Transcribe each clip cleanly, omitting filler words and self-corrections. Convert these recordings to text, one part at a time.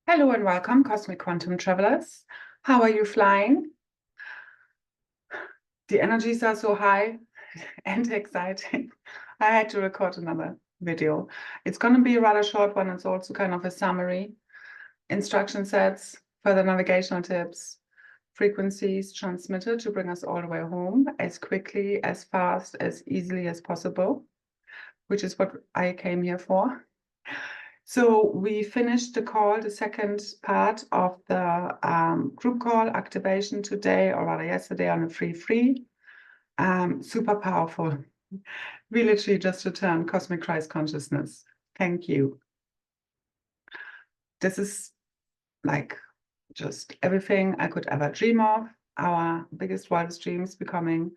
Hello and welcome, Cosmic Quantum Travelers. How are you flying? The energies are so high and exciting. I had to record another video. It's going to be a rather short one. It's also kind of a summary. Instruction sets, further navigational tips, frequencies transmitted to bring us all the way home as quickly, as fast, as easily as possible, which is what I came here for. So we finished the call, the second part of the group call activation today, or rather yesterday on a free. Super powerful. We literally just returned Cosmic KRYST consciousness. Thank you. This is like just everything I could ever dream of. Our biggest, wildest dreams becoming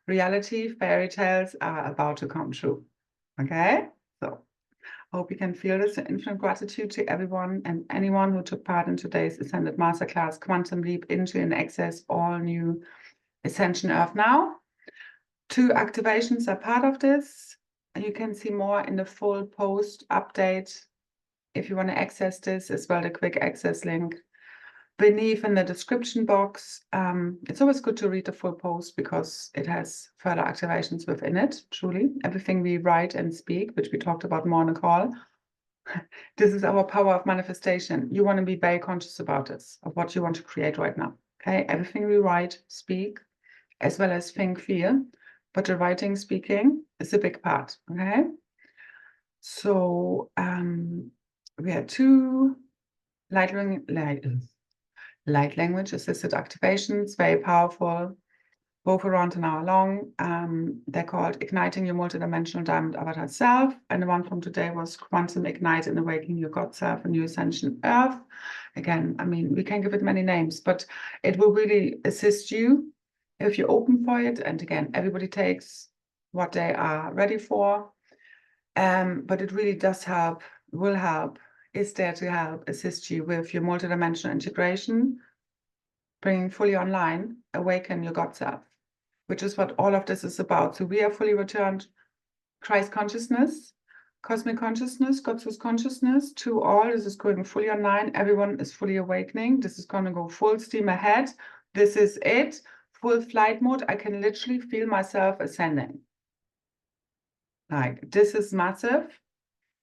reality. Fairy tales are about to come true. Okay? So I hope you can feel this. Infinite gratitude to everyone and anyone who took part in today's Ascended Masterclass, Quantum Leap into and Access All New Ascension Earth Now. 2 activations are part of this. And you can see more in the full post update if you want to access this, as well the quick access link beneath in the description box. It's always good to read the full post because it has further activations within it, truly. Everything we write and speak, which we talked about more on the call. This is our power of manifestation. You want to be very conscious about this, of what you want to create right now. Okay, everything we write, speak, as well as think, feel, but the writing, speaking is a big part. Okay, so we had 2 light language assisted activations, very powerful, both around an hour long. They're called Igniting Your Multidimensional Diamond Avatar Self. And the one from today was Quantum Ignite and Awakening Your God Self and New Ascension Earth. Again, I mean, we can give it many names, but it will really assist you if you're open for it. And again, everybody takes what they are ready for. But it really does help, will help, is there to help assist you with your multidimensional integration, bringing fully online, awaken your God self, which is what all of this is about. So we are fully returned KRYST consciousness, cosmic consciousness, God source consciousness to all. This is going fully online. Everyone is fully awakening. This is going to go full steam ahead. This is it. Full flight mode. I can literally feel myself ascending. Like, this is massive.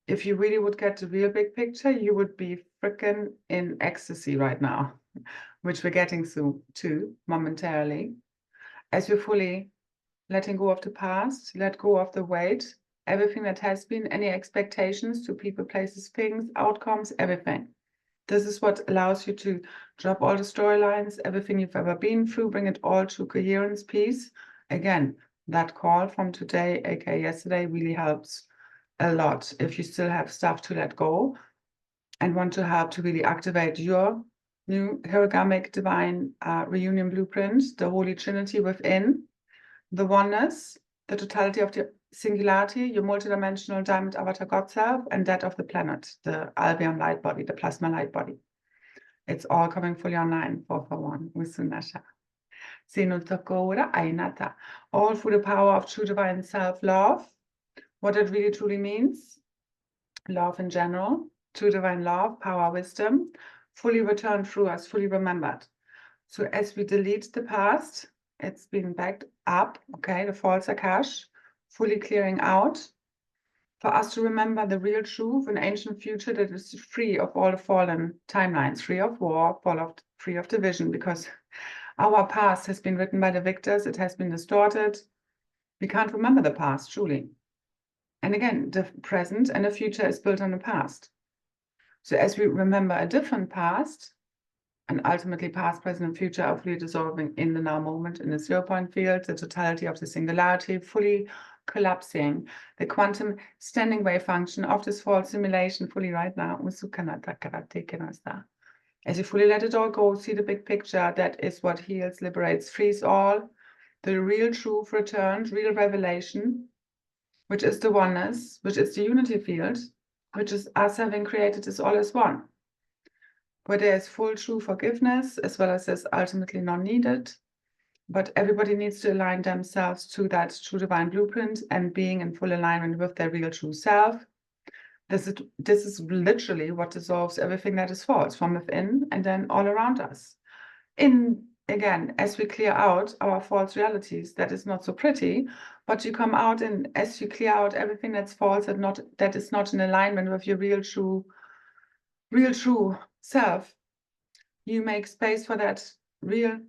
If you really would get the real big picture, you would be freaking in ecstasy right now, which we're getting to momentarily, as we're fully letting go of the past, let go of the weight, everything that has been, any expectations to people, places, things, outcomes, everything. This is what allows you to drop all the storylines, everything you've ever been through, bring it all to coherence, peace. Again, that call from today, aka yesterday, really helps a lot if you still have stuff to let go and want to help to really activate your new hierogamic divine reunion blueprint, the Holy Trinity within, the oneness, the totality of the singularity, your multidimensional diamond avatar God self, and that of the planet, the Albion light body, the plasma light body. It's all coming fully online, 441, with Sunasha. All through the power of true divine self-love. What it really truly means, love in general, true divine love, power, wisdom, fully returned through us, fully remembered. So as we delete the past, it's been backed up, okay, the false Akash, fully clearing out, for us to remember the real truth, an ancient future that is free of all the fallen timelines, free of war, free of division, because our past has been written by the victors, it has been distorted. We can't remember the past, truly. And again, the present and the future is built on the past. So as we remember a different past, and ultimately past, present, and future are fully dissolving in the now moment, in the 0-point field, the totality of the singularity, fully collapsing, the quantum standing wave function of this false simulation fully right now. As you fully let it all go, see the big picture, that is what heals, liberates, frees all, the real truth returned, real revelation, which is the oneness, which is the unity field, which is us having created this all as one, where there is full true forgiveness, as well as there's ultimately none needed. But everybody needs to align themselves to that true divine blueprint and being in full alignment with their real true self. This is literally what dissolves everything that is false from within and then all around us. Again, as we clear out our false realities, that is not so pretty, but you come out, and as you clear out everything that's false and that is not in alignment with your real true self, you make space for that real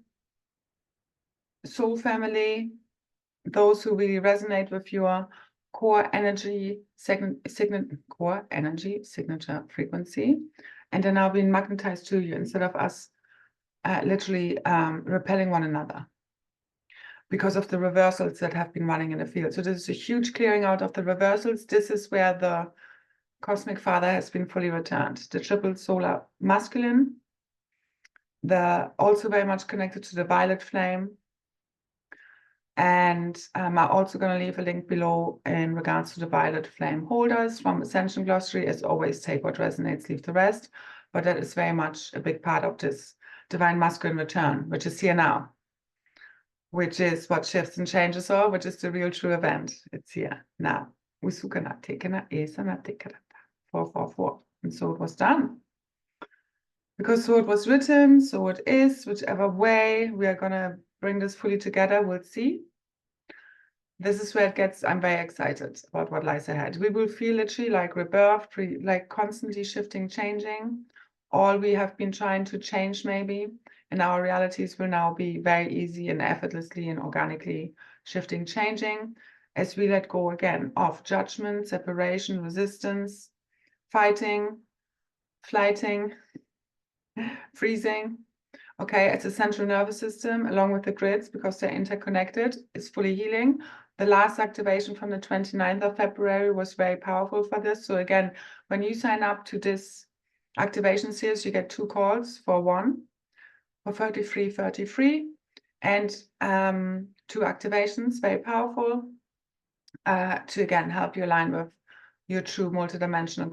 soul family, those who really resonate with your core energy signature frequency, and they're now being magnetized to you instead of us literally repelling one another because of the reversals that have been running in the field. So this is a huge clearing out of the reversals. This is where the Cosmic Father has been fully returned. The triple solar masculine, also very much connected to the violet flame. And I'm also going to leave a link below in regards to the violet flame holders from Ascension Glossary. As always, take what resonates, leave the rest. But that is very much a big part of this divine masculine return, which is here now, which is what shifts and changes are, which is the real true event. It's here now. 444. And so it was done. Because so it was written, so it is, whichever way we are going to bring this fully together, we'll see. This is where it gets, I'm very excited about what lies ahead. We will feel literally like rebirth, like constantly shifting, changing. All we have been trying to change maybe in our realities will now be very easy and effortlessly and organically shifting, changing as we let go again of judgment, separation, resistance, fighting, flighting, freezing. Okay, it's a central nervous system along with the grids because they're interconnected. It's fully healing. The last activation from the 29th of February was very powerful for this. So again, when you sign up to this activation series, you get 2 calls for 1 for 33 and 2 activations, very powerful, to again help you align with your true multidimensional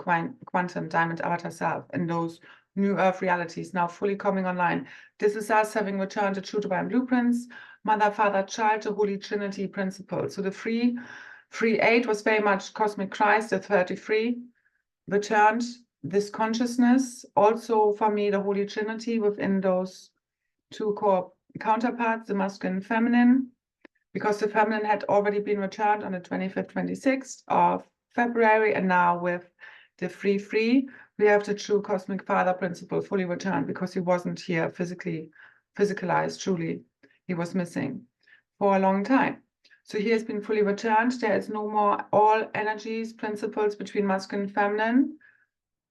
quantum diamond avatar self and those new earth realities now fully coming online. This is us having returned to true divine blueprints, mother, father, child, the holy trinity principle. So the free 8 was very much cosmic KRYST, the 33 returned this consciousness. Also for me, the holy trinity within those 2 core counterparts, the masculine and feminine, because the feminine had already been returned on the 25th, 26th of February, and now with the free, we have the true cosmic father principle fully returned because he wasn't here physicalized, truly. He was missing for a long time. So he has been fully returned. There is no more all energies, principles between masculine and feminine,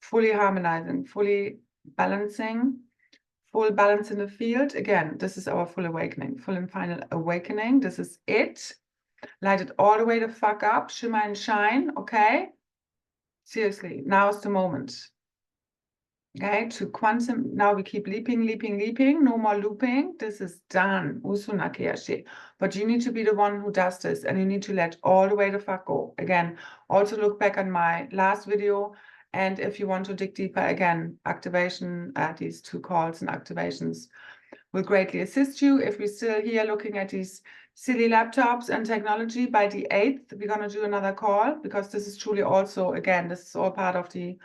fully harmonizing, fully balancing, full balance in the field. Again, this is our full awakening, full and final awakening. This is it. Light it all the way the fuck up, shimmer and shine, okay? Seriously, now is the moment. Okay, to quantum, now we keep leaping, no more looping. This is done. But you need to be the one who does this, and you need to let all the way the fuck go. Again, also look back on my last video, and if you want to dig deeper, again, activation, these 2 calls and activations will greatly assist you. If we're still here looking at these silly laptops and technology, by the 8th, we're going to do another call, because this is truly also, again, this is all part of the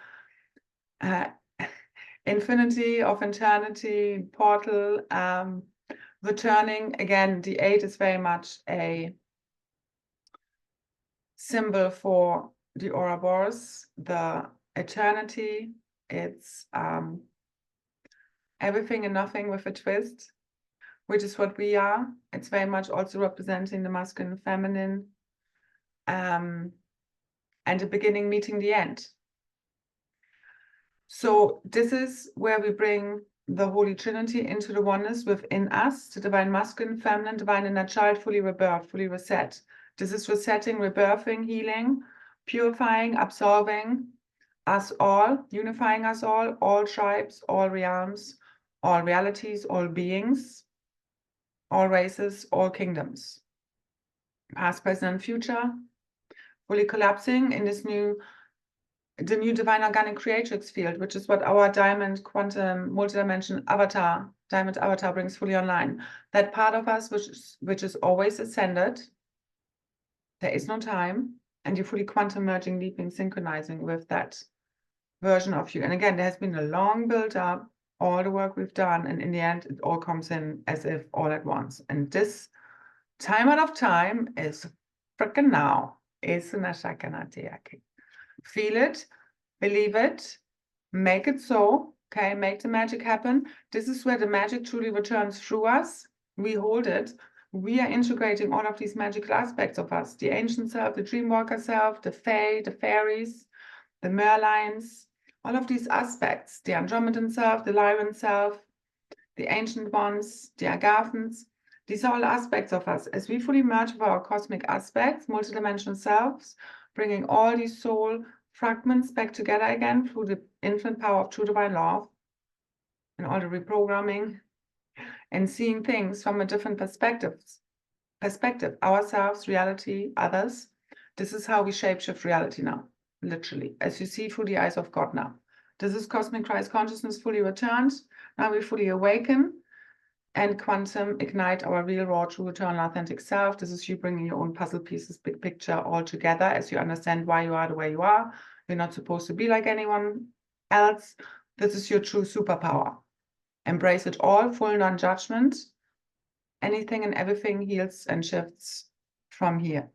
infinity of eternity portal, returning. Again, the 8 is very much a symbol for the Ouroboros, the eternity. It's everything and nothing with a twist, which is what we are. It's very much also representing the masculine and feminine, and the beginning meeting the end. So this is where we bring the Holy Trinity into the oneness within us, the divine masculine, feminine, divine inner child, fully rebirth, fully reset. This is resetting, rebirthing, healing, purifying, absolving us all, unifying us all tribes, all realms, all realities, all beings, all races, all kingdoms, past, present, and future, fully collapsing in this the new divine organic creatrix field, which is what our diamond quantum multidimensional avatar, diamond avatar, brings fully online. That part of us which is always ascended. There is no time. and you're fully quantum merging, leaping, synchronizing with that version of you. And again, there has been a long build up, all the work we've done, and in the end, it all comes in as if all at once. And this time out of time is freaking now. Feel it, believe it, make it so, okay? Make the magic happen. This is where the magic truly returns through us. We hold it. We are integrating all of these magical aspects of us, the ancient self, the dreamwalker self, the fae, the fairies, the Merlines, all of these aspects, the Andromedan self, the Lyran self, the ancient ones, the Agathans. These are all aspects of us. As we fully merge with our cosmic aspects, multidimensional selves, bringing all these soul fragments back together again through the infinite power of true divine love and all the reprogramming and seeing things from a different perspective, ourselves, reality, others. This is how we shapeshift reality now, literally, as you see through the eyes of God now. This is cosmic Christ consciousness fully returned. Now we fully awaken and quantum ignite our real, raw, true, eternal, authentic self. This is you bringing your own puzzle pieces, big picture all together as you understand why you are the way you are. You're not supposed to be like anyone else. This is your true superpower. Embrace it all, full non-judgment. Anything and everything heals and shifts from here.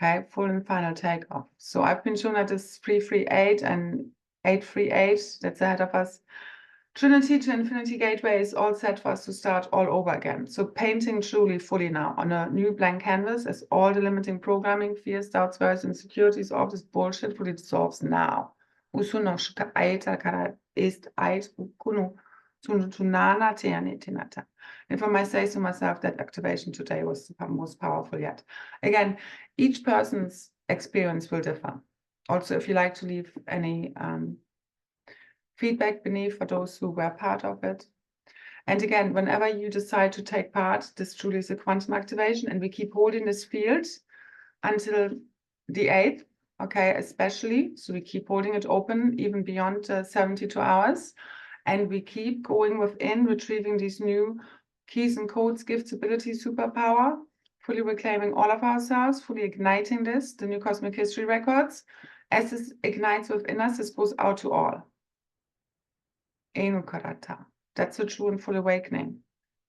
Okay, full and final takeoff. So I've been shown that this 338 and 838 that's ahead of us. Trinity to Infinity Gateway is all set for us to start all over again. So painting truly fully now on a new blank canvas as all the limiting programming, fears, doubts, worries, insecurities, all this bullshit fully dissolves now. And for myself to myself, that activation today was the most powerful yet. Again, each person's experience will differ. Also, if you like to leave any feedback beneath for those who were part of it. And again, whenever you decide to take part, this truly is a quantum activation, and we keep holding this field until the 8th, okay, especially. So we keep holding it open even beyond 72 hours. And we keep going within, retrieving these new keys and codes, gifts, abilities, superpower, fully reclaiming all of ourselves, fully igniting this, the new cosmic history records. As this ignites within us, this goes out to all. That's the true and full awakening.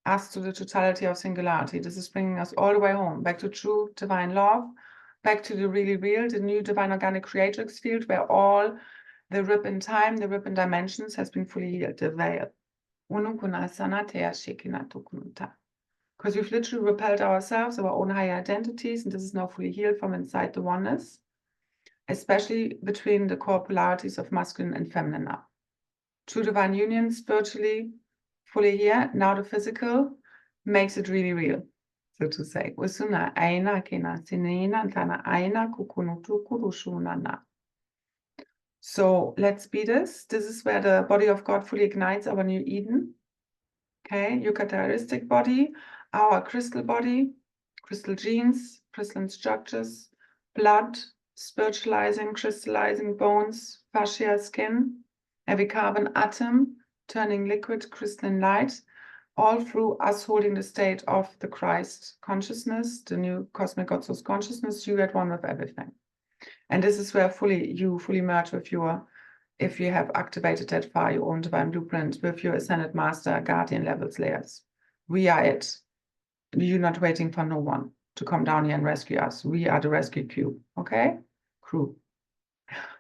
Us to the totality of singularity. This is bringing us all the way home, back to true divine love, back to the really real, the new divine organic creatrix field, where all the rip in time, the rip in dimensions has been fully healed, the veil. Because we've literally repelled ourselves, our own higher identities, and this is now fully healed from inside the oneness, especially between the core polarities of masculine and feminine now. True divine union, spiritually, fully here. Now the physical makes it really real, so to say. So let's be this. This is where the body of God fully ignites our new Eden. Okay, Eucharistic body, our crystal body, crystal genes, crystalline structures, blood, spiritualizing, crystallizing bones, fascia, skin. Every carbon atom turning liquid crystalline light, all through us holding the state of the Christ consciousness, the new cosmic God source consciousness, you at one with everything. And this is where you fully merge with your, if you have activated that far, your own divine blueprint with your ascended master, guardian levels, layers. We are it. You're not waiting for no one to come down here and rescue us. We are the rescue crew, okay? Crew.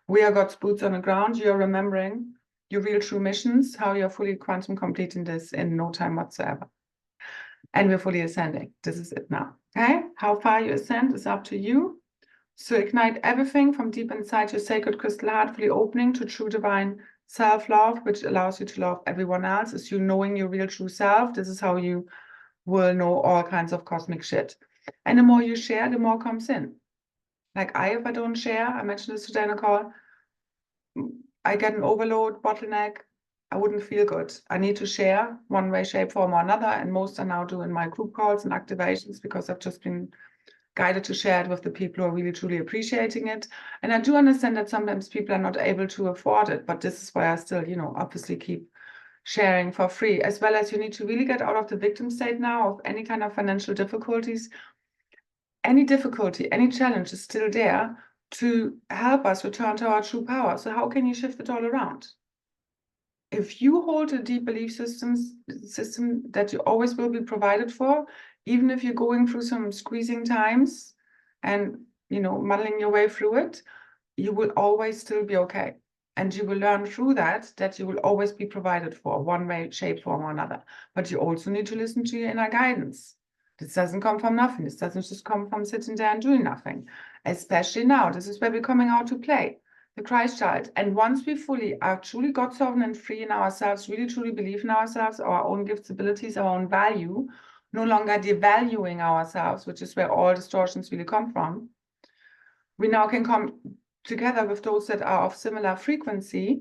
We are God's boots on the ground. You're remembering your real true missions, how you're fully quantum completing this in no time whatsoever. And we're fully ascending. This is it now. Okay? How far you ascend is up to you. So ignite everything from deep inside your sacred crystal heart, fully opening to true divine self-love, which allows you to love everyone else, is you knowing your real true self. This is how you will know all kinds of cosmic shit. And the more you share, the more comes in. Like if I don't share, I mentioned this today in a call, I get an overload, bottleneck, I wouldn't feel good. I need to share one way, shape, form, or another, and most are now doing my group calls and activations because I've just been guided to share it with the people who are really truly appreciating it. And I do understand that sometimes people are not able to afford it, but this is why I still, obviously keep sharing for free, as well as you need to really get out of the victim state now of any kind of financial difficulties. Any difficulty, any challenge is still there. to help us return to our true power. So how can you shift it all around? If you hold a deep belief system that you always will be provided for, even if you're going through some squeezing times and, muddling your way through it, you will always still be okay. And you will learn through that you will always be provided for, one way, shape, form, or another. But you also need to listen to your inner guidance. This doesn't come from nothing. This doesn't just come from sitting there and doing nothing. Especially now, this is where we're coming out to play. The Christ child. And once we fully are truly God sovereign and free in ourselves, really truly believe in ourselves, our own gifts, abilities, our own value, no longer devaluing ourselves, which is where all distortions really come from, we now can come together with those that are of similar frequency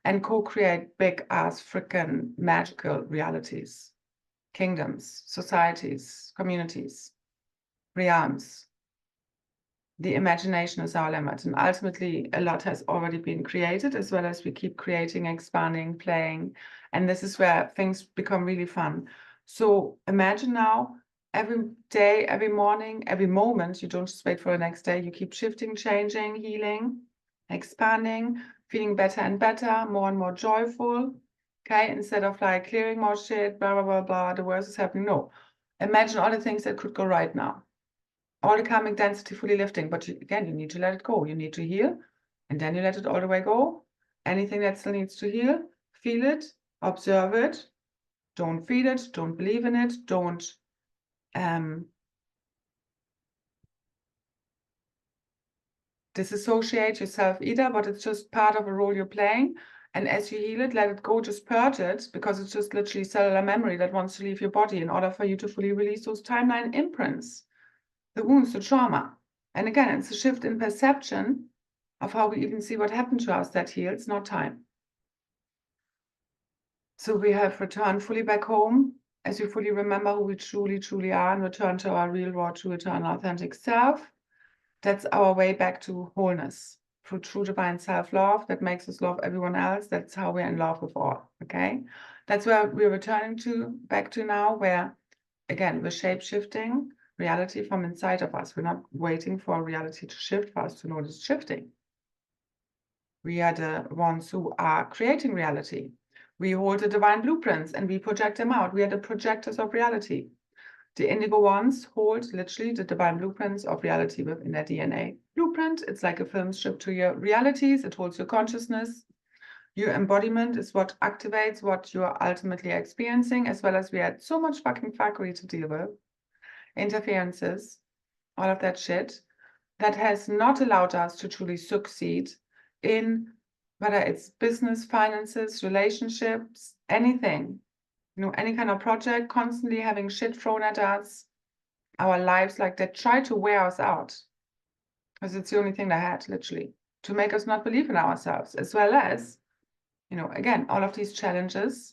and co-create big ass freaking magical realities, kingdoms, societies, communities, realms. The imagination is our limit, and ultimately a lot has already been created, as well as we keep creating, expanding, playing, and this is where things become really fun. So imagine now, every day, every morning, every moment, you don't just wait for the next day, you keep shifting, changing, healing, expanding, feeling better and better, more and more joyful, okay? Instead of like clearing more shit, blah, blah, blah, blah, the worst is happening. No, imagine all the things that could go right now. All the karmic density fully lifting, but again, you need to let it go. You need to heal, and then you let it all the way go. Anything that still needs to heal, feel it, observe it, don't feel it, don't believe in it, don't disassociate yourself either, but it's just part of a role you're playing. And as you heal it, let it go, just purge it, because it's just literally cellular memory that wants to leave your body in order for you to fully release those timeline imprints, the wounds, the trauma. And again, it's a shift in perception of how we even see what happened to us that heals, not time. So we have returned fully back home as we fully remember who we truly, truly are and return to our real, raw, true, eternal, authentic self. That's our way back to wholeness through true divine self-love that makes us love everyone else. That's how we're in love with all, okay? That's where we're returning back to now, where, again, we're shape-shifting reality from inside of us. We're not waiting for reality to shift for us to know it's shifting. We are the ones who are creating reality. We hold the divine blueprints and we project them out. We are the projectors of reality. The indigo ones hold literally the divine blueprints of reality within their DNA. Blueprint, it's like a film strip to your realities. It holds your consciousness. Your embodiment is what activates what you're ultimately experiencing, as well as we had so much fucking fuckery to deal with. Interferences, all of that shit that has not allowed us to truly succeed in whether it's business, finances, relationships, anything. Any kind of project, constantly having shit thrown at us, our lives like that try to wear us out. Because it's the only thing they had, literally, to make us not believe in ourselves, as well as, again, all of these challenges.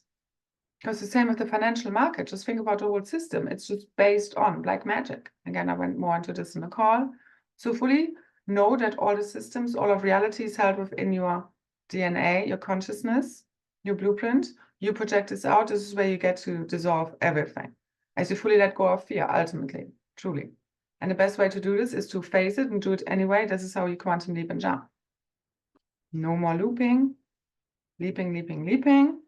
Because the same with the financial market, just think about the whole system. It's just based on black magic. Again, I went more into this in the call. So fully know that all the systems, all of reality is held within your DNA, your consciousness, your blueprint. You project this out. This is where you get to dissolve everything. As you fully let go of fear, ultimately, truly. And the best way to do this is to face it and do it anyway. This is how you quantum leap and jump. No more looping, leaping, leaping, leaping.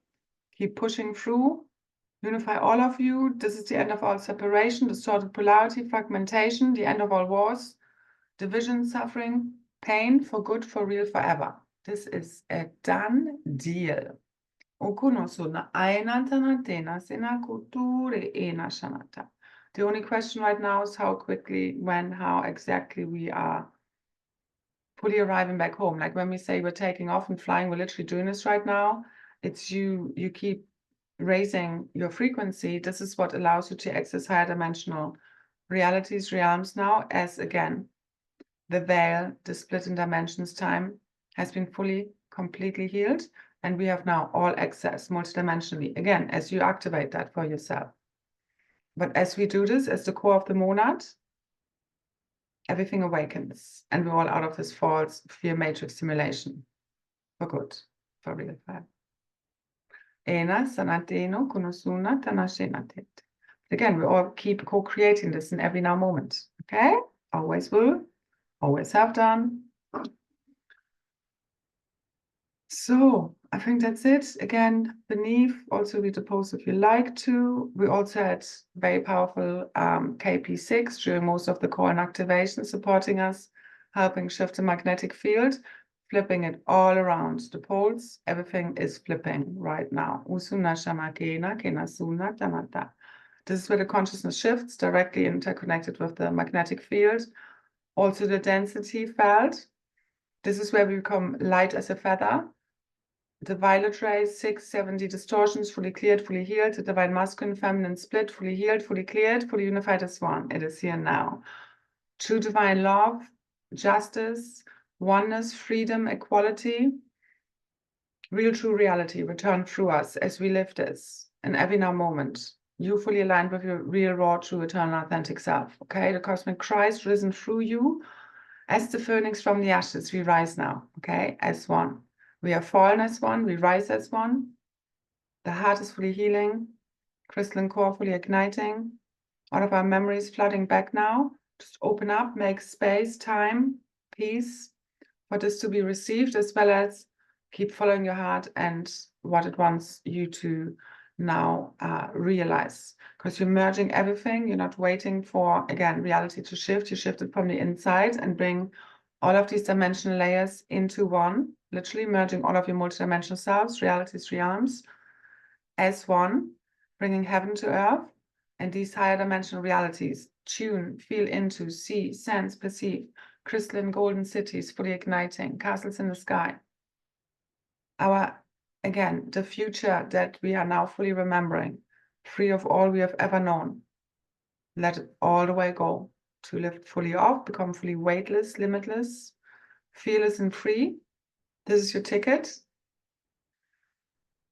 Keep pushing through. Unify all of you. This is the end of all separation, distorted polarity, fragmentation, the end of all wars, division, suffering, pain, for good, for real, forever. This is a done deal. The only question right now is how quickly, when, how exactly we are fully arriving back home. Like when we say we're taking off and flying, we're literally doing this right now. It's you keep raising your frequency. This is what allows you to access higher dimensional realities, realms now, as again, the veil, the split in dimensions time has been fully, completely healed. And we have now all access multidimensionally, again, as you activate that for yourself. But as we do this, as the core of the monad, everything awakens. And we're all out of this false fear matrix simulation. For good, for real. Again, we all keep co-creating this in every now moment. Okay? Always will, always have done, So I think that's it. Again, beneath, also read the post if you like to. We also had very powerful KP6 during most of the core and activation, supporting us, helping shift the magnetic field, flipping it all around. The poles, everything is flipping right now. Usuna shama kena, kena suna tamata. This is where the consciousness shifts, directly interconnected with the magnetic field. Also the density felt. This is where we become light as a feather. The violet rays, 670 distortions, fully cleared, fully healed. The divine masculine, feminine split, fully healed, fully cleared, fully unified as one. It is here now. True divine love, justice, oneness, freedom, equality, real true reality return through us as we live this in every now moment. You fully aligned with your real, raw, true, eternal, authentic self. Okay, the cosmic Christ risen through you. As the phoenix from the ashes, we rise now. Okay, as one. We are fallen as one, we rise as one. The heart is fully healing, crystalline core fully igniting. All of our memories flooding back now. Just open up, make space, time, peace for this to be received, as well as keep following your heart and what it wants you to now realize. Because you're merging everything. You're not waiting for, again, reality to shift. You shift it from the inside and bring all of these dimensional layers into one, literally merging all of your multidimensional selves, realities, realms, as one, bringing heaven to earth, and these higher dimensional realities tune, feel into, see, sense, perceive, crystalline golden cities fully igniting, castles in the sky. Again, the future that we are now fully remembering, free of all we have ever known. Let it all the way go, to lift fully off, become fully weightless, limitless, fearless and free. This is your ticket.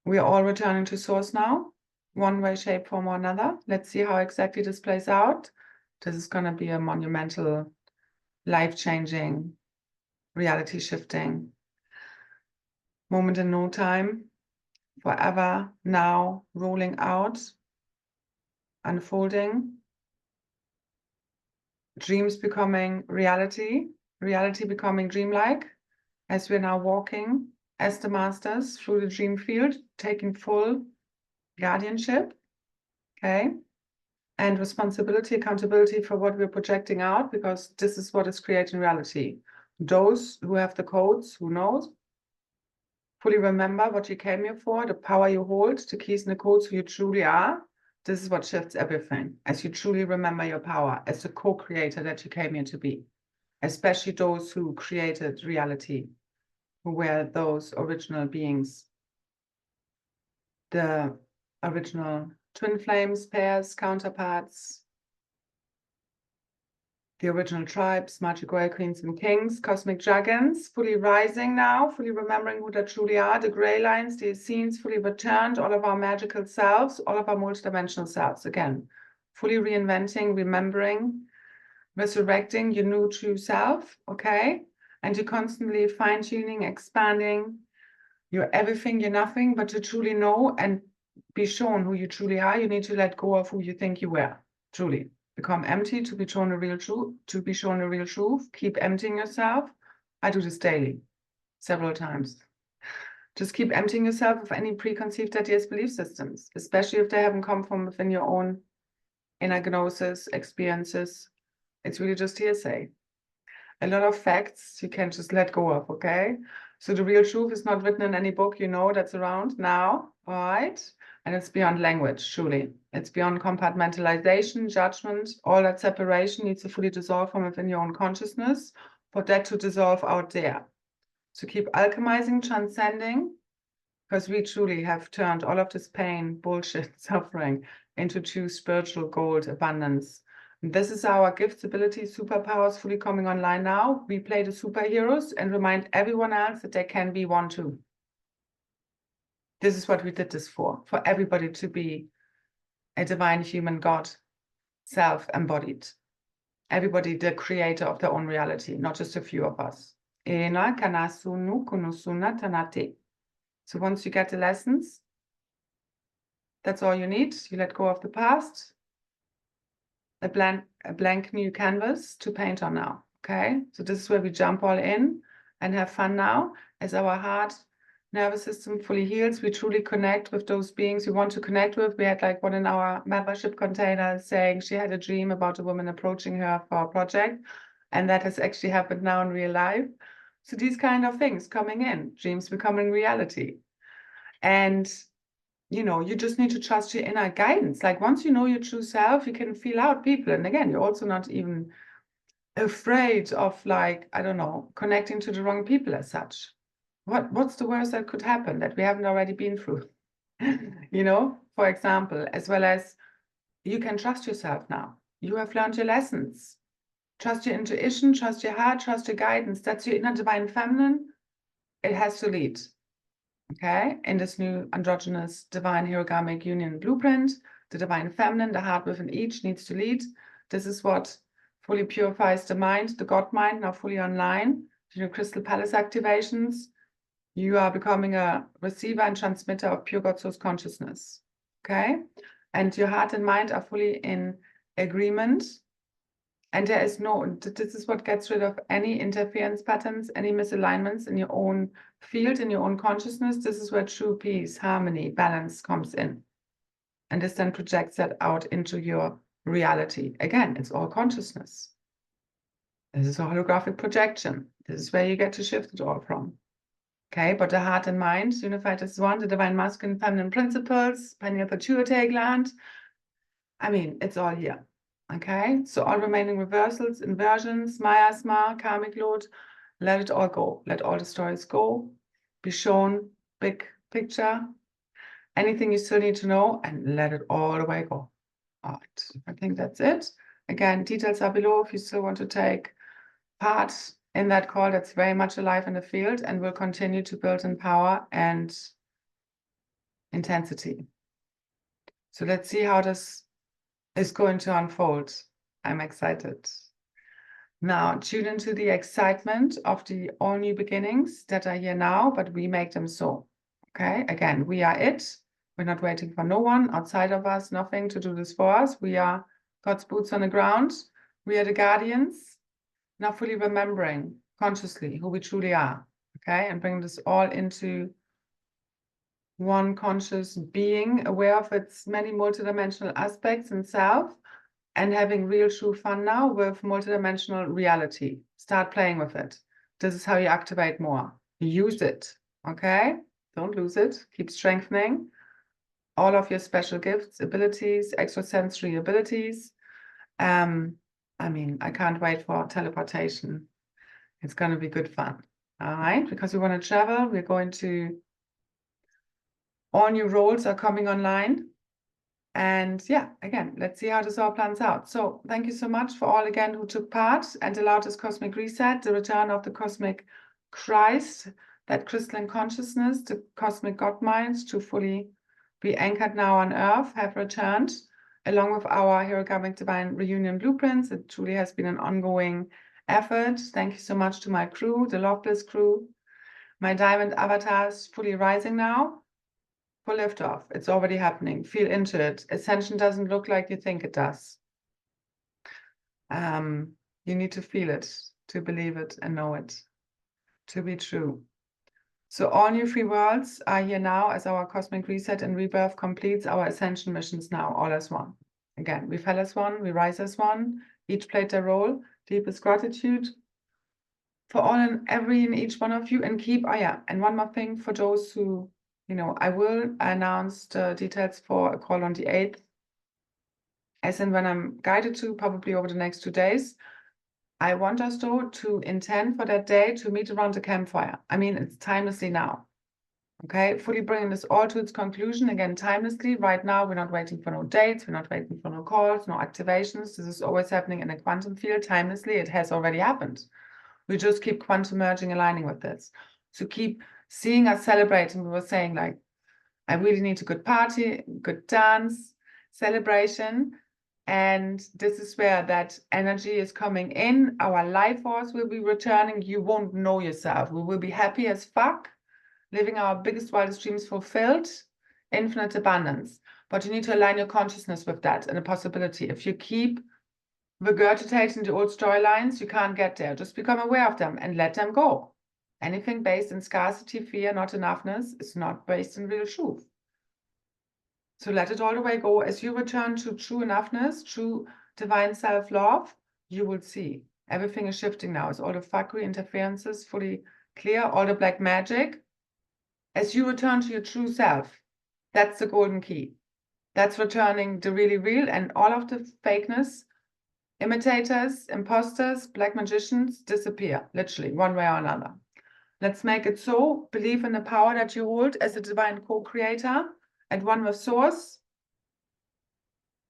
We are all returning to source now, one way, shape, form, or another. Let's see how exactly this plays out. This is going to be a monumental, life-changing, reality-shifting moment in no time, forever, now, rolling out, unfolding, dreams becoming reality, reality becoming dreamlike, as we're now walking as the masters through the dream field, taking full guardianship, okay? And responsibility, accountability for what we're projecting out, because this is what is creating reality. Those who have the codes, who knows, fully remember what you came here for, the power you hold, the keys and the codes who you truly are. This is what shifts everything, as you truly remember your power, as the co-creator that you came here to be, especially those who created reality, who were those original beings, the original twin flames, pairs, counterparts, the original tribes, magic royal queens and kings, cosmic dragons, fully rising now, fully remembering who they truly are, the gray lines, the Essenes, fully returned, all of our magical selves, all of our multidimensional selves, again, fully reinventing, remembering, resurrecting your new true self, okay? And you're constantly fine-tuning, expanding, you're everything, you're nothing, but to truly know and be shown who you truly are, you need to let go of who you think you were, truly. Become empty to be shown a real truth, Keep emptying yourself. I do this daily, several times. Just keep emptying yourself of any preconceived ideas, belief systems, especially if they haven't come from within your own inner gnosis, experiences. It's really just hearsay. A lot of facts you can just let go of, okay? So the real truth is not written in any book you know that's around now, all right? And it's beyond language, truly. It's beyond compartmentalization, judgment. All that separation needs to fully dissolve from within your own consciousness for that to dissolve out there. So keep alchemizing, transcending, because we truly have turned all of this pain, bullshit, suffering into true spiritual gold, abundance. And this is our gifts, abilities, superpowers fully coming online now. We play the superheroes and remind everyone else that they can be one too. This is what we did this for everybody to be a divine human God, self-embodied. Everybody the creator of their own reality, not just a few of us. So once you get the lessons, that's all you need. You let go of the past, a blank new canvas to paint on now, okay? So this is where we jump all in and have fun now as our heart nervous system fully heals. We truly connect with those beings we want to connect with. We had like one in our membership container saying she had a dream about a woman approaching her for a project, and that has actually happened now in real life. So these kind of things coming in, dreams becoming reality. And you know, you just need to trust your inner guidance. Like once you know your true self, you can feel out people. And again, you're also not even afraid of, like, I don't know, connecting to the wrong people as such. What's the worst that could happen that we haven't already been through? You know, for example, as well as you can trust yourself now. You have learned your lessons. Trust your intuition, trust your heart, trust your guidance. That's your inner divine feminine. It has to lead. Okay, in this new androgynous divine hierogamic union blueprint, the divine feminine, the heart within each, needs to lead. This is what fully purifies the mind, the God mind, now fully online. Your crystal palace activations. You are becoming a receiver and transmitter of pure God source consciousness. Okay, and your heart and mind are fully in agreement. And there is no, this is what gets rid of any interference patterns, any misalignments in your own field, in your own consciousness. This is where true peace, harmony, balance comes in. And this then projects that out into your reality. Again, it's all consciousness. This is a holographic projection. This is where you get to shift it all from. Okay, but the heart and mind, unified as one, the divine masculine, feminine principles, pineal pituitary gland. I mean, it's all here. Okay, so all remaining reversals, inversions, miasma, karmic load, let it all go. Let all the stories go. Be shown big picture. Anything you still need to know, and let it all the way go. All right, I think that's it. Again, details are below if you still want to take part in that call that's very much alive in the field and will continue to build in power and intensity. So let's see how this is going to unfold. I'm excited. Now, tune into the excitement of the all new beginnings that are here now, but we make them so. Okay, again, we are it. We're not waiting for no one outside of us, nothing to do this for us. We are God's boots on the ground. We are the guardians, now fully remembering consciously who we truly are. Okay, and bring this all into one conscious being, aware of its many multidimensional aspects in self, and having real true fun now with multidimensional reality. Start playing with it. This is how you activate more. Use it, okay? Don't lose it. Keep strengthening all of your special gifts, abilities, extrasensory abilities. I mean, I can't wait for teleportation. It's going to be good fun. All right, because we want to travel, we're going to, all new roles are coming online. And yeah, again, let's see how this all plans out. So thank you so much for all again who took part and allowed this cosmic reset, the return of the cosmic KRYST, that crystalline consciousness, the cosmic God mind to fully be anchored now on Earth, have returned, along with our hierogamic divine reunion blueprints. It truly has been an ongoing effort. Thank you so much to my crew, the Loveless crew, my diamond avatars fully rising now. For liftoff, it's already happening. Feel into it. Ascension doesn't look like you think it does. You need to feel it, to believe it and know it, to be true. So all new free worlds are here now as our cosmic reset and rebirth completes our ascension missions now, all as one. Again, we fell as one, we rise as one, each played their role. Deepest gratitude for all and every and each one of you, and keep, oh yeah, and one more thing for those who, you know, I will announce the details for a call on the 8th, as in when I'm guided to, probably over the next 2 days. I want us though to intend for that day to meet around the campfire. I mean, it's timelessly now. Okay, fully bringing this all to its conclusion, again, timelessly. Right now, we're not waiting for no dates, we're not waiting for no calls, no activations. This is always happening in a quantum field. Timelessly, it has already happened. We just keep quantum merging, aligning with this. So keep seeing us celebrating. We were saying, like, I really need a good party, good dance, celebration. And this is where that energy is coming in. Our life force will be returning. You won't know yourself. We will be happy as fuck, living our biggest, wildest dreams fulfilled, infinite abundance. But you need to align your consciousness with that and a possibility. If you keep regurgitating the old storylines, you can't get there. Just become aware of them and let them go. Anything based in scarcity, fear, not enoughness is not based in real truth. So let it all the way go. As you return to true enoughness, true divine self-love, you will see everything is shifting now. It's all the fuckery, interferences fully clear, all the black magic. As you return to your true self, that's the golden key. That's returning the really real, and all of the fakeness, imitators, imposters, black magicians disappear, literally, one way or another. Let's make it so. Believe in the power that you hold as a divine co-creator and one with source.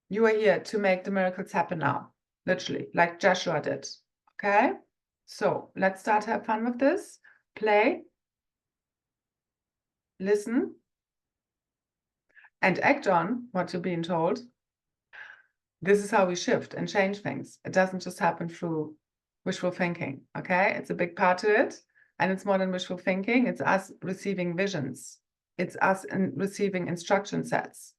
You are here to make the miracles happen now, literally, like Joshua did. Okay? So let's start, have fun with this. Play, listen, and act on what you're being told. This is how we shift and change things. It doesn't just happen through wishful thinking. Okay? It's a big part to it. And it's more than wishful thinking. It's us receiving visions. It's us receiving instruction sets.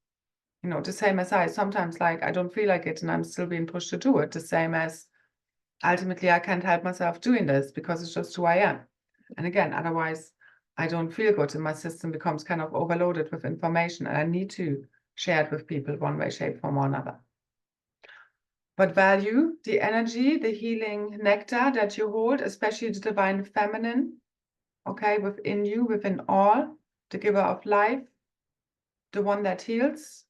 You know, the same as I sometimes, like, I don't feel like it and I'm still being pushed to do it. The same as ultimately I can't help myself doing this because it's just who I am. And again, otherwise I don't feel good and my system becomes kind of overloaded with information and I need to share it with people one way, shape, form or another. But value the energy, the healing nectar that you hold, especially the divine feminine, okay, within you, within all, the giver of life, the one that heals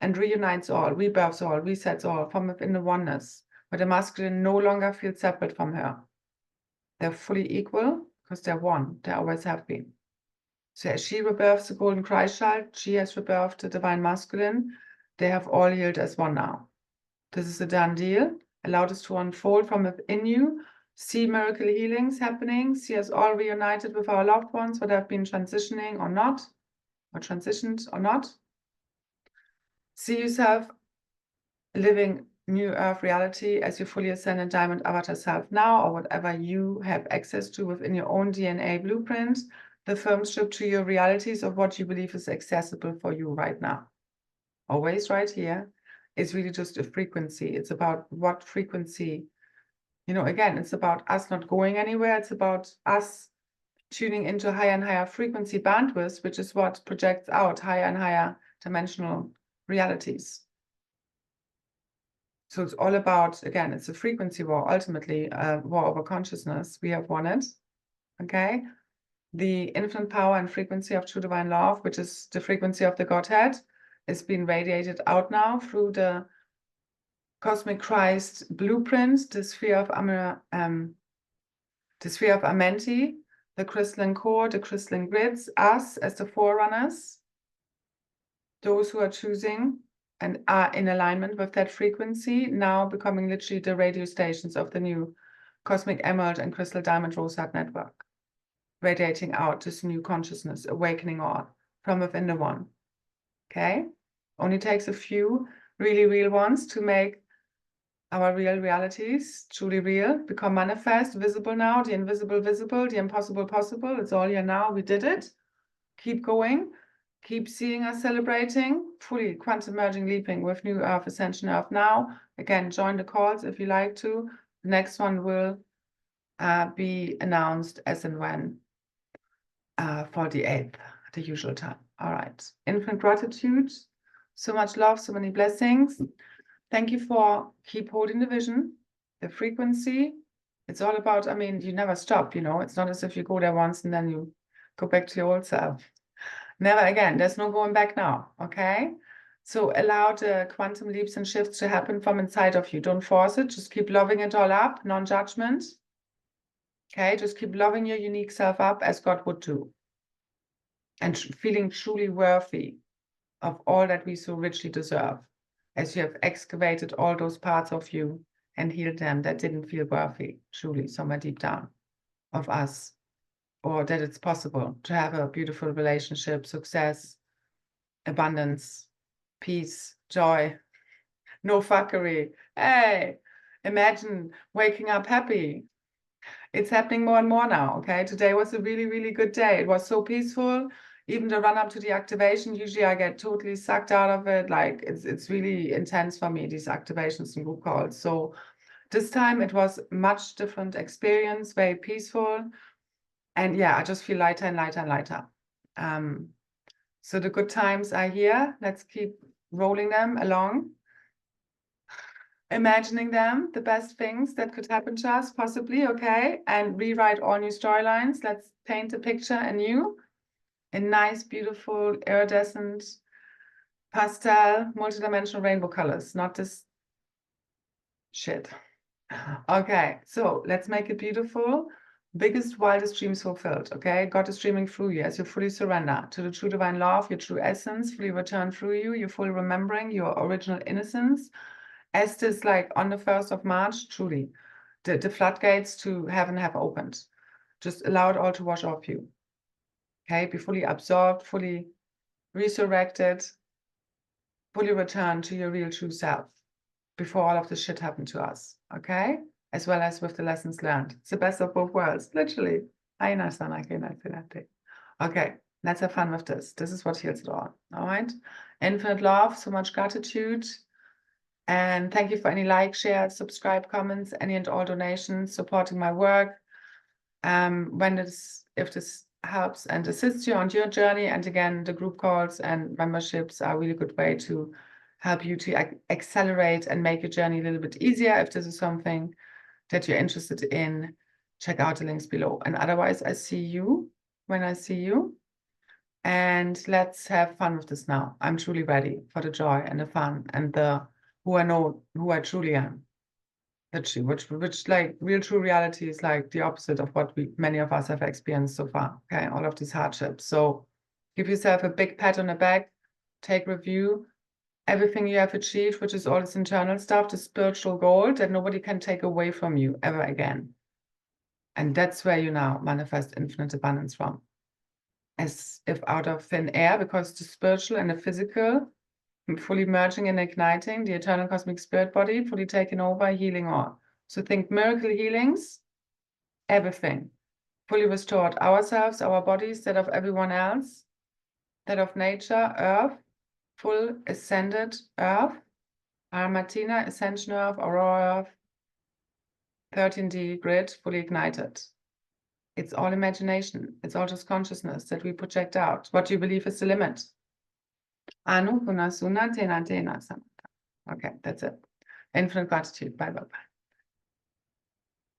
and reunites all, rebirths all, resets all from within the oneness, where the masculine no longer feels separate from her. They're fully equal because they're one. They always have been. So as she rebirths the golden KRYST child, she has rebirthed the divine masculine. They have all healed as one now. This is a done deal. Allow this to unfold from within you. See miracle healings happening. See us all reunited with our loved ones, whether have been transitioning or not, or transitioned or not. See yourself living new earth reality as your fully ascended diamond avatar self now, or whatever you have access to within your own DNA blueprint, the firm strip to your realities of what you believe is accessible for you right now. Always right here. It's really just a frequency. It's about what frequency, you know, again, it's about us not going anywhere. It's about us tuning into higher and higher frequency bandwidths, which is what projects out higher and higher dimensional realities. So it's all about, again, it's a frequency war, ultimately, war over consciousness. We have won it, okay? The infinite power and frequency of true divine love, which is the frequency of the Godhead, is being radiated out now through the cosmic KRYST blueprint, the sphere of Amenti, the crystalline core, the crystalline grids, us as the forerunners, those who are choosing and are in alignment with that frequency, now becoming literally the radio stations of the new cosmic emerald and crystal diamond rosette network, radiating out this new consciousness, awakening all from within the one. Okay? Only takes a few really real ones to make our real realities truly real, become manifest, visible now, the invisible visible, the impossible possible. It's all here now. We did it. Keep going. Keep seeing us celebrating, fully quantum merging, leaping with New Earth, Ascension Earth now. Again, join the calls if you like to. The next one will be announced as and when for the 8th, the usual time. All right. Infinite gratitude. So much love, so many blessings. Thank you for keep holding the vision, the frequency. It's all about, I mean, you never stop, you know. It's not as if you go there once and then you go back to your old self. Never again. There's no going back now, okay? So allow the quantum leaps and shifts to happen from inside of you. Don't force it. Just keep loving it all up, non-judgment. Okay? Just keep loving your unique self up as God would do. And feeling truly worthy of all that we so richly deserve, as you have excavated all those parts of you and healed them that didn't feel worthy, truly, somewhere deep down of us. Or that it's possible to have a beautiful relationship, success, abundance, peace, joy, no fuckery. Hey, imagine waking up happy. It's happening more and more now, okay? Today was a really, really good day. It was so peaceful. Even the run up to the activation, usually I get totally sucked out of it. Like it's really intense for me, these activations and group calls. So this time it was much different experience, very peaceful. And yeah, I just feel lighter and lighter and lighter. So the good times are here. Let's keep rolling them along. Imagining them, the best things that could happen to us, possibly, okay? And rewrite all new storylines. Let's paint a picture anew in nice, beautiful, iridescent, pastel, multidimensional rainbow colors, not this shit. Okay, so let's make it beautiful. Biggest, wildest dreams fulfilled, okay? God is streaming through you as you fully surrender to the true divine love, your true essence, fully return through you. You're fully remembering your original innocence. As this, like on the 1st of March, truly, the floodgates to heaven have opened. Just allow it all to wash off you. Okay, be fully absorbed, fully resurrected, fully return to your real true self before all of this shit happened to us. Okay, as well as with the lessons learned. It's the best of both worlds, literally. Okay, let's have fun with this. This is what heals it all. All right, infinite love, so much gratitude. And thank you for any like, share, subscribe, comments, any and all donations, supporting my work. If this helps and assists you on your journey. And again, the group calls and memberships are a really good way to help you to accelerate and make your journey a little bit easier. If this is something that you're interested in, check out the links below. And otherwise, I see you when I see you. And let's have fun with this now. I'm truly ready for the joy and the fun and the who I know, who I truly am. Which like real true reality is like the opposite of what many of us have experienced so far. Okay, all of these hardships. So give yourself a big pat on the back, take review, everything you have achieved, which is all this internal stuff, the spiritual gold that nobody can take away from you ever again. And that's where you now manifest infinite abundance from. As if out of thin air, because the spiritual and the physical fully merging and igniting, the eternal cosmic spirit body, fully taken over, healing all. So think miracle healings, everything. Fully restored ourselves, our bodies, that of everyone else, that of nature, earth, full ascended earth, Martina, Ascension earth, Aurora earth, 13D grid, fully ignited. It's all imagination. It's all just consciousness that we project out. What you believe is the limit. Anu, Puna, Suna, Tena, Tena, Samata. Okay, that's it. Infinite gratitude. Bye, bye, bye.